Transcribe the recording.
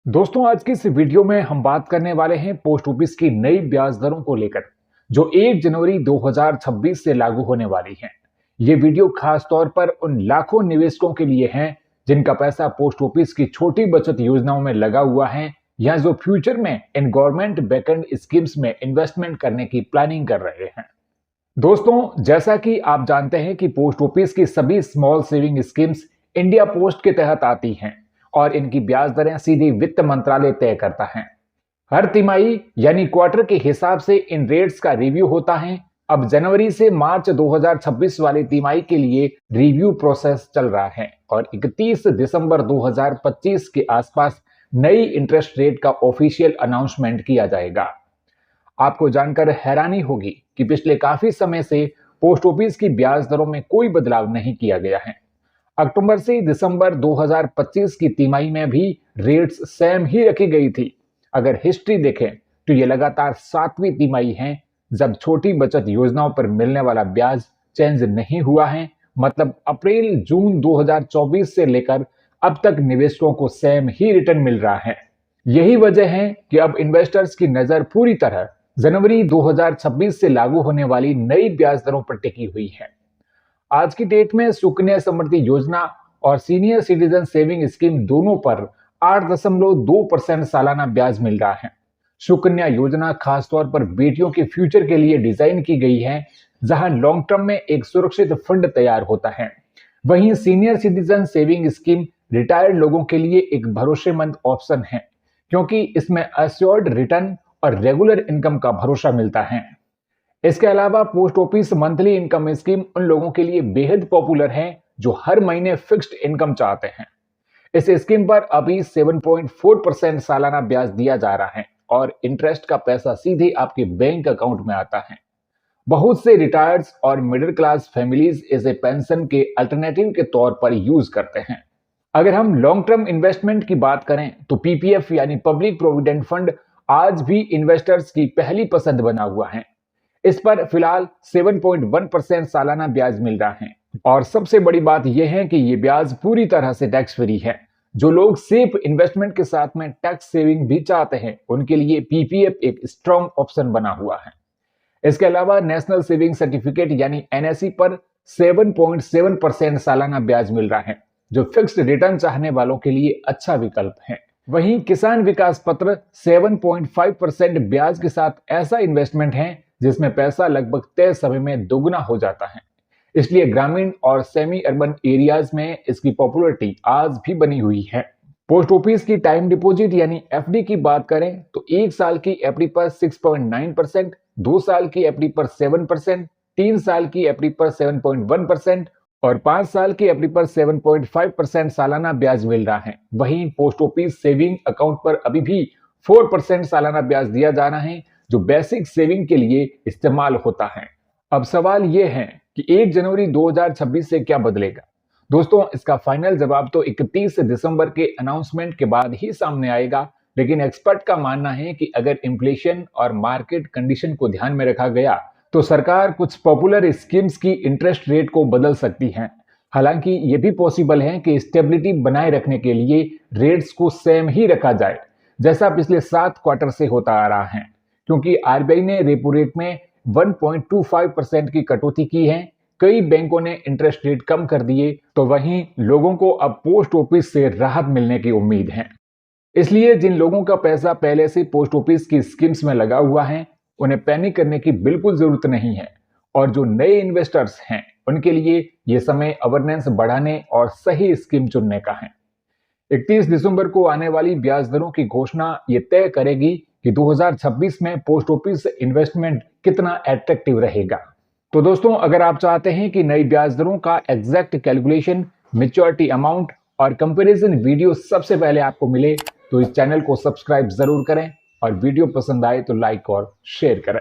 दोस्तों, आज की इस वीडियो में हम बात करने वाले हैं पोस्ट ऑफिस की नई ब्याज दरों को लेकर जो 1 जनवरी 2026 से लागू होने वाली हैं। ये वीडियो खास तौर पर उन लाखों निवेशकों के लिए है जिनका पैसा पोस्ट ऑफिस की छोटी बचत योजनाओं में लगा हुआ है या जो फ्यूचर में इन गवर्नमेंट बैकएंड स्कीम्स में इन्वेस्टमेंट करने की प्लानिंग कर रहे हैं। दोस्तों, जैसा कि आप जानते हैं कि पोस्ट ऑफिस की सभी small saving schemes India post के तहत आती हैं और इनकी ब्याज दरें सीधे वित्त मंत्रालय तय करता है। हर तिमाही यानी क्वार्टर के हिसाब से इन रेट्स का रिव्यू होता है। अब जनवरी से मार्च 2026 वाली तिमाही के लिए रिव्यू प्रोसेस चल रहा है और 31 दिसंबर 2025 के आसपास नई इंटरेस्ट रेट का ऑफिशियल अनाउंसमेंट किया जाएगा। आपको जानकर हैरानी होगी कि पिछले काफी समय से पोस्ट ऑफिस की ब्याज दरों में कोई बदलाव नहीं किया गया है। अक्टूबर से दिसंबर 2025 की तिमाही में भी रेट्स सेम ही रखी गई थी। अगर हिस्ट्री देखें तो ये लगातार 7वीं तिमाही है जब छोटी बचत योजनाओं पर मिलने वाला ब्याज चेंज नहीं हुआ है। मतलब अप्रैल जून 2024 से लेकर अब तक निवेशकों को सेम ही रिटर्न मिल रहा है। यही वजह है कि अब इन्वेस्टर्स की नजर पूरी तरह जनवरी 2026 से लागू होने वाली नई ब्याज दरों पर टिकी हुई है। आज की डेट में सुकन्या समृद्धि योजना और सीनियर सिटीजन सेविंग स्कीम दोनों पर 8.2% सालाना ब्याज मिल रहा है। सुकन्या योजना खासतौर पर बेटियों के फ्यूचर के लिए डिजाइन की गई है, जहां लॉन्ग टर्म में एक सुरक्षित फंड तैयार होता है। वहीं senior citizen saving scheme retired लोगों के लिए एक भरोसेमंद ऑप्शन है, क्योंकि इसमें अश्योर्ड रिटर्न और रेगुलर इनकम का भरोसा मिलता है। इसके अलावा post office monthly income scheme उन लोगों के लिए बेहद पॉपुलर है जो हर महीने फिक्स्ड इनकम चाहते हैं। इस स्कीम पर अभी 7.4% सालाना ब्याज दिया जा रहा है और इंटरेस्ट का पैसा सीधे आपके बैंक अकाउंट में आता है। बहुत से रिटायर्ड्स और मिडिल क्लास फैमिलीज इसे पेंशन के अल्टरनेटिव के तौर पर यूज करते हैं। अगर हम लॉन्ग टर्म इन्वेस्टमेंट की बात करें तो पीपीएफ यानी पब्लिक प्रोविडेंट फंड आज भी इन्वेस्टर्स की पहली पसंद बना हुआ है। इस पर फिलहाल 7.1% सालाना ब्याज मिल रहा है और सबसे बड़ी बात यह है कि यह ब्याज पूरी तरह से टैक्स फ्री है। जो लोग सिर्फ इन्वेस्टमेंट के साथ में टैक्स सेविंग भी चाहते हैं उनके लिए पीपीएफ एक स्ट्रॉन्ग ऑप्शन बना हुआ है। इसके अलावा नेशनल सेविंग सर्टिफिकेट यानी एनएसई पर 7.7% सालाना ब्याज मिल रहा है, जो फिक्स्ड रिटर्न चाहने वालों के लिए अच्छा विकल्प है। वहीं किसान विकास पत्र 7.5% ब्याज के साथ ऐसा इन्वेस्टमेंट है जिसमें पैसा लगभग तय समय में दोगुना हो जाता है। इसलिए ग्रामीण और सेमी अर्बन एरियाज में इसकी पॉपुलैरिटी आज भी बनी हुई है। पोस्ट ऑफिस की टाइम डिपॉजिट यानी एफडी की बात करें तो 1 साल की एफडी पर 6.9%, 2 साल की एफडी पर 7%, 3 साल की एफडी पर 7.1% और 5 साल की एफडी पर 7.5% सालाना ब्याज मिल रहा है। वहीं पोस्ट ऑफिस सेविंग अकाउंट पर अभी भी 4% सालाना ब्याज दिया जा रहा है, जो बेसिक सेविंग के लिए इस्तेमाल होता है। अब सवाल यह है कि 1 जनवरी 2026 से क्या बदलेगा। दोस्तों, इसका फाइनल जवाब तो 31 दिसंबर के अनाउंसमेंट के बाद ही सामने आएगा, लेकिन एक्सपर्ट का मानना है कि अगर इन्फ्लेशन और मार्केट कंडीशन को ध्यान में रखा गया तो सरकार कुछ पॉपुलर स्कीम्स की इंटरेस्ट रेट को बदल सकती है। हालांकि यह भी पॉसिबल है कि स्टेबिलिटी बनाए रखने के लिए रेट्स को सेम ही रखा जाए, जैसा पिछले 7 क्वार्टर से होता आ रहा है, क्योंकि आरबीआई ने रेपो रेट में 1.25% की कटौती की है। कई बैंकों ने इंटरेस्ट रेट कम कर दिए, तो वहीं लोगों को अब पोस्ट ऑफिस से राहत मिलने की उम्मीद है। इसलिए जिन लोगों का पैसा पहले से पोस्ट ऑफिस की स्कीम्स में लगा हुआ है उन्हें पैनिक करने की बिल्कुल जरूरत नहीं है और जो नए इन्वेस्टर्स हैं उनके लिए यह समय अवेयरनेस बढ़ाने और सही स्कीम चुनने का है। 31 दिसंबर को आने वाली ब्याज दरों की घोषणा ये तय करेगी कि 2026 में पोस्ट ऑफिस इन्वेस्टमेंट कितना अट्रैक्टिव रहेगा। तो दोस्तों, अगर आप चाहते हैं कि नई ब्याज दरों का एग्जैक्ट कैलकुलेशन, मैच्योरिटी अमाउंट और कंपैरिजन वीडियो सबसे पहले आपको मिले तो इस चैनल को सब्सक्राइब जरूर करें और वीडियो पसंद आए तो लाइक और शेयर करें।